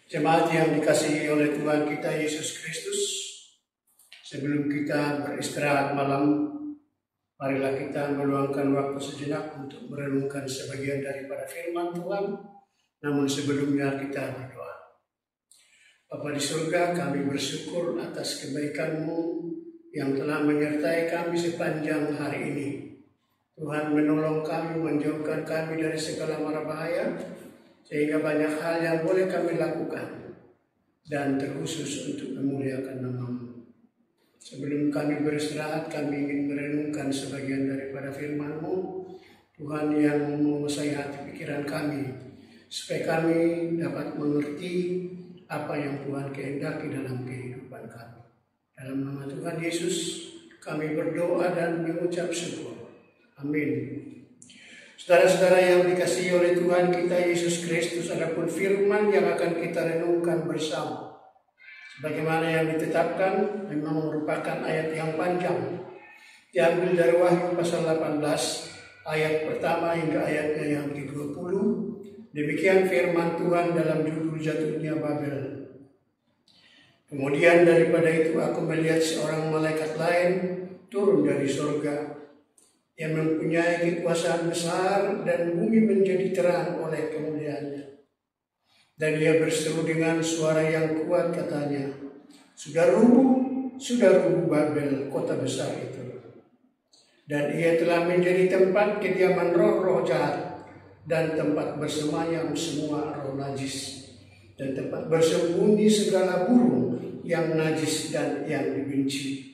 Jemaat yang dikasihi oleh Tuhan kita Yesus Kristus, sebelum kita beristirahat malam, marilah kita meluangkan waktu sejenak untuk merenungkan sebagian daripada firman Tuhan. Namun sebelumnya kita berdoa. Bapa di surga, kami bersyukur atas kebaikan-Mu yang telah menyertai kami sepanjang hari ini. Tuhan menolong kami, menjauhkan kami dari segala mara bahaya, sehingga banyak hal yang boleh kami lakukan, dan terkhusus untuk memuliakan nama-Mu. Sebelum kami beristirahat, kami ingin merenungkan sebagian daripada firman-Mu, Tuhan, yang menguasai hati pikiran kami, supaya kami dapat mengerti apa yang Tuhan kehendaki dalam kehidupan kami. Dalam nama Tuhan Yesus, kami berdoa dan mengucap syukur. Amin. Saudara-saudara yang dikasihi oleh Tuhan kita Yesus Kristus, adapun firman yang akan kita renungkan bersama, sebagaimana yang ditetapkan, memang merupakan ayat yang panjang. Diambil dari Wahyu pasal 18, ayat pertama hingga ayatnya yang ke-20. Demikian firman Tuhan dalam judul Jatuhnya Babel. Kemudian daripada itu aku melihat seorang malaikat lain turun dari surga, yang mempunyai kekuasaan besar, dan bumi menjadi terang oleh kemuliaannya. Dan ia berseru dengan suara yang kuat, katanya, sudah rubuh Babel, kota besar itu. Dan ia telah menjadi tempat kediaman roh-roh jahat, dan tempat bersemayam semua roh najis, dan tempat bersembunyi segala burung yang najis dan yang dibenci.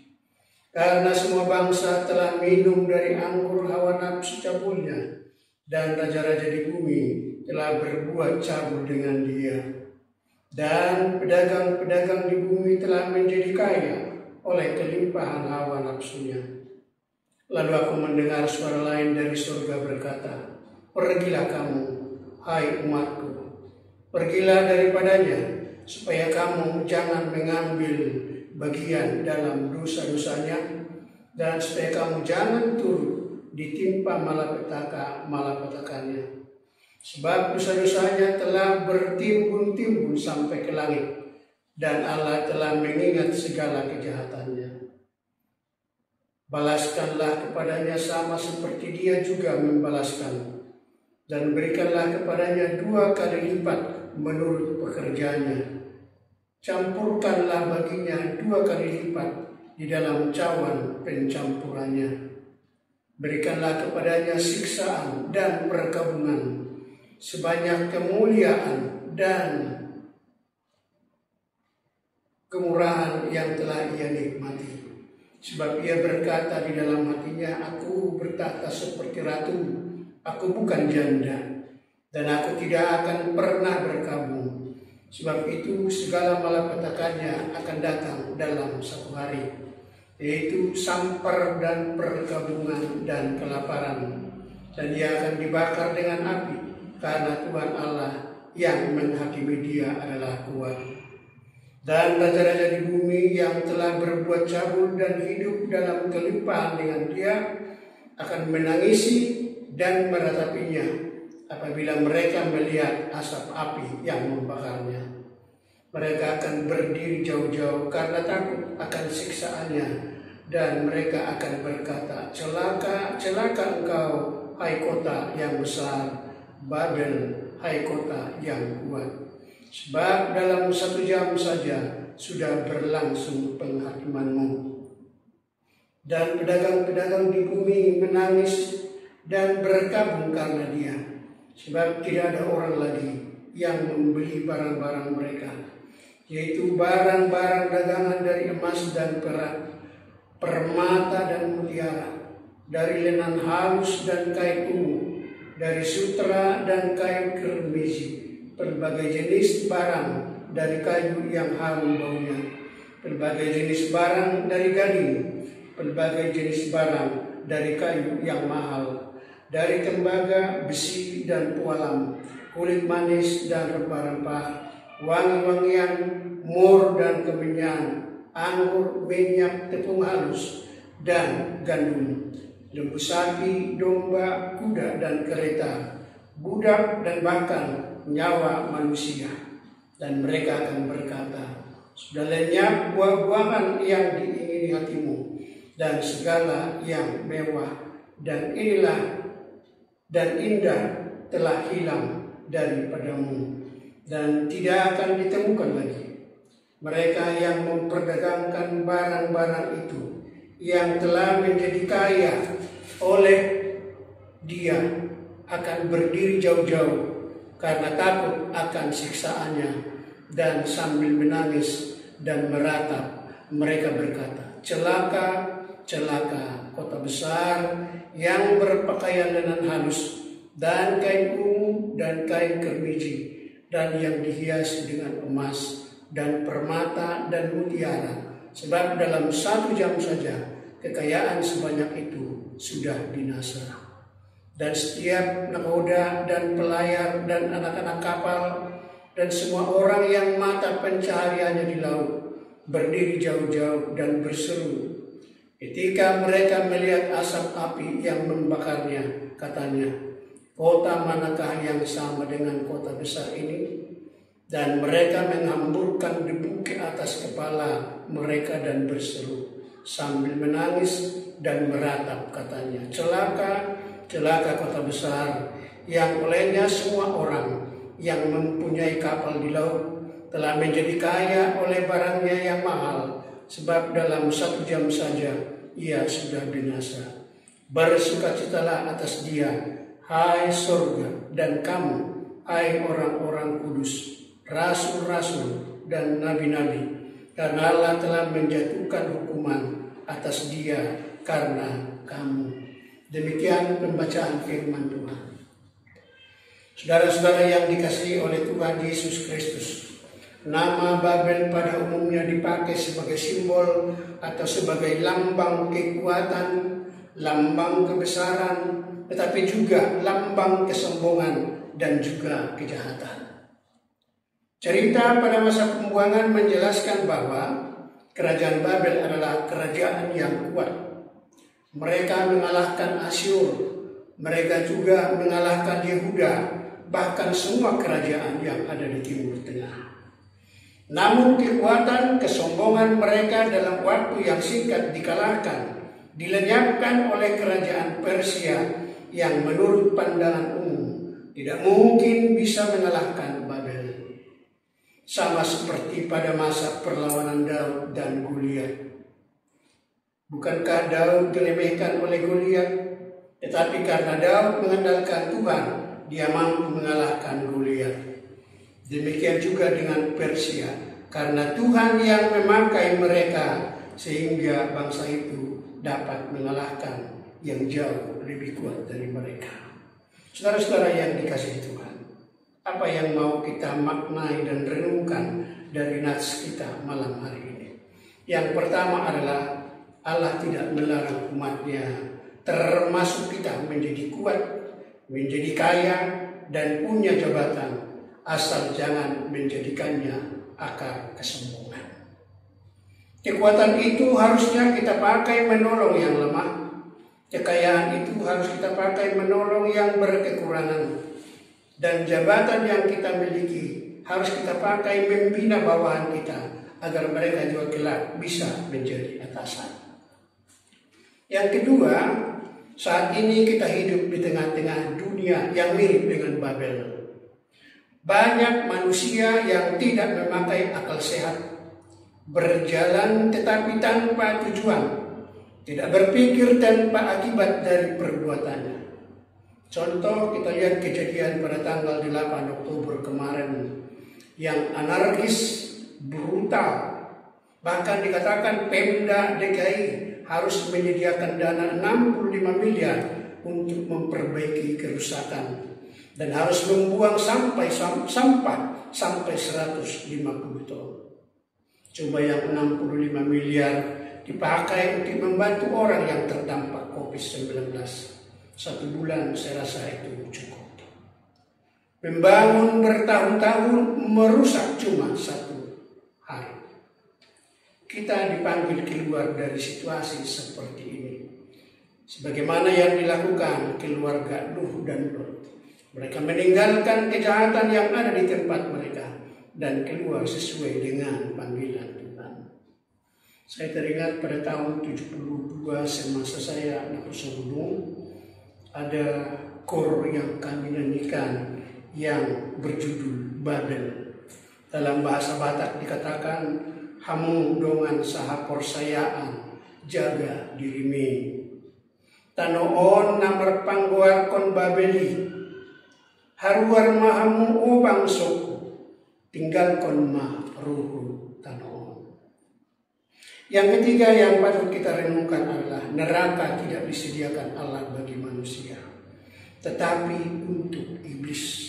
Karena semua bangsa telah minum dari anggur hawa nafsu cabulnya, dan raja-raja di bumi telah berbuat cabul dengan dia. Dan pedagang-pedagang di bumi telah menjadi kaya oleh kelimpahan hawa nafsunya. Lalu aku mendengar suara lain dari surga berkata, pergilah kamu, hai umatku, pergilah daripadanya, supaya kamu jangan mengambil bagian dalam dosa-dosanya, dan supaya kamu jangan turut ditimpa malapetakannya. Sebab dosa-dosanya telah bertimbun-timbun sampai ke langit, dan Allah telah mengingat segala kejahatannya. Balaskanlah kepadanya sama seperti dia juga membalaskan, dan berikanlah kepadanya 2 kali lipat menurut pekerjaannya. Campurkanlah baginya 2 kali lipat di dalam cawan pencampurannya. Berikanlah kepadanya siksaan dan perkabungan, sebanyak kemuliaan dan kemurahan yang telah ia nikmati. Sebab ia berkata di dalam hatinya, aku bertahta seperti ratu, aku bukan janda, dan aku tidak akan pernah berkabung. Sebab itu segala malapetakannya akan datang dalam 1 hari, yaitu sampar dan perkabungan dan kelaparan. Dan ia akan dibakar dengan api, karena Tuhan Allah yang menghakimi dia adalah kuat. Dan raja-raja di bumi yang telah berbuat cabul dan hidup dalam kelimpahan dengan dia akan menangisi dan meratapinya apabila mereka melihat asap api yang membakarnya. Mereka akan berdiri jauh-jauh karena takut akan siksaannya, dan mereka akan berkata, celaka, celaka engkau, hai kota yang besar, Babel, hai kota yang kuat. Sebab dalam 1 jam saja sudah berlangsung penghakimanmu. Dan pedagang-pedagang di bumi menangis dan berkabung karena dia, sebab tidak ada orang lagi yang membeli barang-barang mereka, yaitu barang-barang dagangan dari emas dan perak, permata dan mutiara, dari lenan halus dan kain ungu, dari sutra dan kain kermisi, berbagai jenis barang dari kayu yang harum baunya, berbagai jenis barang dari gading, berbagai jenis barang dari kayu yang mahal, dari tembaga, besi dan pualam, kulit manis dan rempah-rempah, wangi-wangian, mur dan kemenyan, anggur, minyak, tepung halus, dan gandum, lembu sapi, domba, kuda dan kereta, budak dan bahkan nyawa manusia. Dan mereka akan berkata, sudah lenyap buah-buahan yang diingini hatimu, dan segala yang mewah dan indah telah hilang daripadamu, dan tidak akan ditemukan lagi. Mereka yang memperdagangkan barang-barang itu, yang telah menjadi kaya oleh dia, akan berdiri jauh-jauh karena takut akan siksaannya, dan sambil menangis dan meratap mereka berkata, celaka, celaka kota besar yang berpakaian lenan halus dan kain ungu dan kain kermiji, dan yang dihiasi dengan emas dan permata dan mutiara, sebab dalam 1 jam saja kekayaan sebanyak itu sudah binasa. Dan setiap nakoda dan pelayar dan anak-anak kapal dan semua orang yang mata pencahariannya di laut berdiri jauh-jauh dan berseru ketika mereka melihat asap api yang membakarnya, katanya, kota manakah yang sama dengan kota besar ini? Dan mereka menghamburkan debu ke atas kepala mereka dan berseru sambil menangis dan meratap, katanya, celaka, celaka kota besar yang olehnya semua orang yang mempunyai kapal di laut telah menjadi kaya oleh barangnya yang mahal, sebab dalam 1 jam saja ia sudah binasa. Bersukacitalah atas dia, hai surga, dan kamu, hai orang-orang kudus, rasul-rasul dan nabi-nabi, karena Allah telah menjatuhkan hukuman atas dia karena kamu. Demikian pembacaan firman Tuhan. Saudara-saudara yang dikasihi oleh Tuhan Yesus Kristus, nama Babel pada umumnya dipakai sebagai simbol atau sebagai lambang kekuatan, lambang kebesaran, tetapi juga lambang kesombongan dan juga kejahatan. Cerita pada masa pembuangan menjelaskan bahwa kerajaan Babel adalah kerajaan yang kuat. Mereka mengalahkan Asyur, mereka juga mengalahkan Yehuda, bahkan semua kerajaan yang ada di Timur Tengah. Namun kekuatan kesombongan mereka dalam waktu yang singkat dikalahkan, dilenyapkan oleh kerajaan Persia yang menurut pandangan umum tidak mungkin bisa mengalahkan Babel. Sama seperti pada masa perlawanan Daud dan Goliat. Bukankah Daud diremehkan oleh Goliat? Tetapi karena Daud mengandalkan Tuhan, dia mampu mengalahkan Goliat. Demikian juga dengan Persia, karena Tuhan yang memakai mereka, sehingga bangsa itu dapat mengalahkan yang jauh lebih kuat dari mereka. Saudara-saudara yang dikasihi Tuhan, apa yang mau kita maknai dan renungkan dari nats kita malam hari ini? Yang pertama adalah Allah tidak melarang umatnya, termasuk kita, menjadi kuat, menjadi kaya, dan punya jabatan, asal jangan menjadikannya akar kesombongan. Kekuatan itu harusnya kita pakai menolong yang lemah. Kekayaan itu harus kita pakai menolong yang berkekurangan. Dan jabatan yang kita miliki harus kita pakai membina bawahan kita, agar mereka juga kelak bisa menjadi atasan. Yang kedua, saat ini kita hidup di tengah-tengah dunia yang mirip dengan Babel. Banyak manusia yang tidak memakai akal sehat, berjalan tetapi tanpa tujuan, tidak berpikir tanpa akibat dari perbuatannya. Contoh, kita lihat kejadian pada tanggal 8 Oktober kemarin yang anarkis, brutal. Bahkan dikatakan Pemda DKI harus menyediakan dana 65 miliar untuk memperbaiki kerusakan dan harus membuang sampah sampai 150 ton. Coba yang 65 miliar dipakai untuk membantu orang yang terdampak COVID-19. 1 bulan saya rasa itu cukup. Membangun bertahun-tahun, merusak cuma 1 hari. Kita dipanggil keluar dari situasi seperti ini. Sebagaimana yang dilakukan keluarga Nuh dan Lot. Mereka meninggalkan kejahatan yang ada di tempat mereka. dan keluar sesuai dengan panggilan Tuhan. Saya teringat pada tahun 72 semasa saya anak usaha gunung, ada kor yang kami nyanyikan yang berjudul Babel. Dalam bahasa Batak dikatakan, hamu dongan saha persayaan jaga dirimi. Tanoon namar pangguar kon Babeli, haruar mahamu ubang soku, tinggal kon ma ruhu tanoon. Yang ketiga yang patut kita renungkan adalah neraka tidak disediakan Allah bagi manusia, tetapi untuk iblis.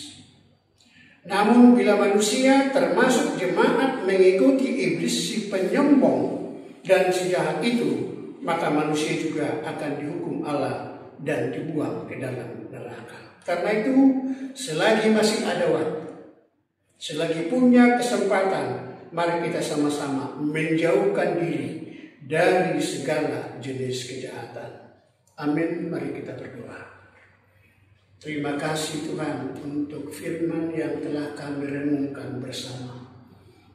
Namun bila manusia termasuk jemaat mengikuti iblis si penyombong dan si jahat itu, maka manusia juga akan dihukum Allah dan dibuang ke dalam neraka. Karena itu, selagi masih ada waktu, selagi punya kesempatan, mari kita sama-sama menjauhkan diri dari segala jenis kejahatan. Amin, mari kita berdoa. Terima kasih Tuhan untuk firman yang telah kami renungkan bersama,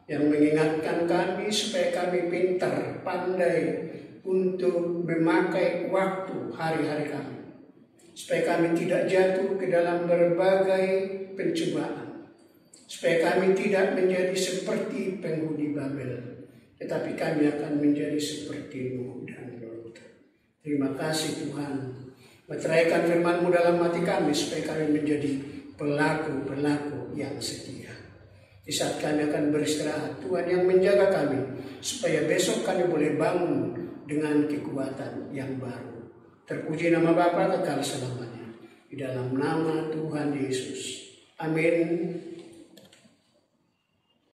yang mengingatkan kami supaya kami pintar, pandai untuk memakai waktu hari-hari kami, supaya kami tidak jatuh ke dalam berbagai pencobaan, supaya kami tidak menjadi seperti penghuni Babel, tetapi kami akan menjadi seperti Nuh dan Lot. Terima kasih Tuhan. Meteraikan firman-Mu dalam hati kami supaya kami menjadi pelaku-pelaku yang setia. Di saat kami akan beristirahat, Tuhan yang menjaga kami supaya besok kami boleh bangun dengan kekuatan yang baru. Terpuji nama Bapa kekal selamanya. Di dalam nama Tuhan Yesus. Amin.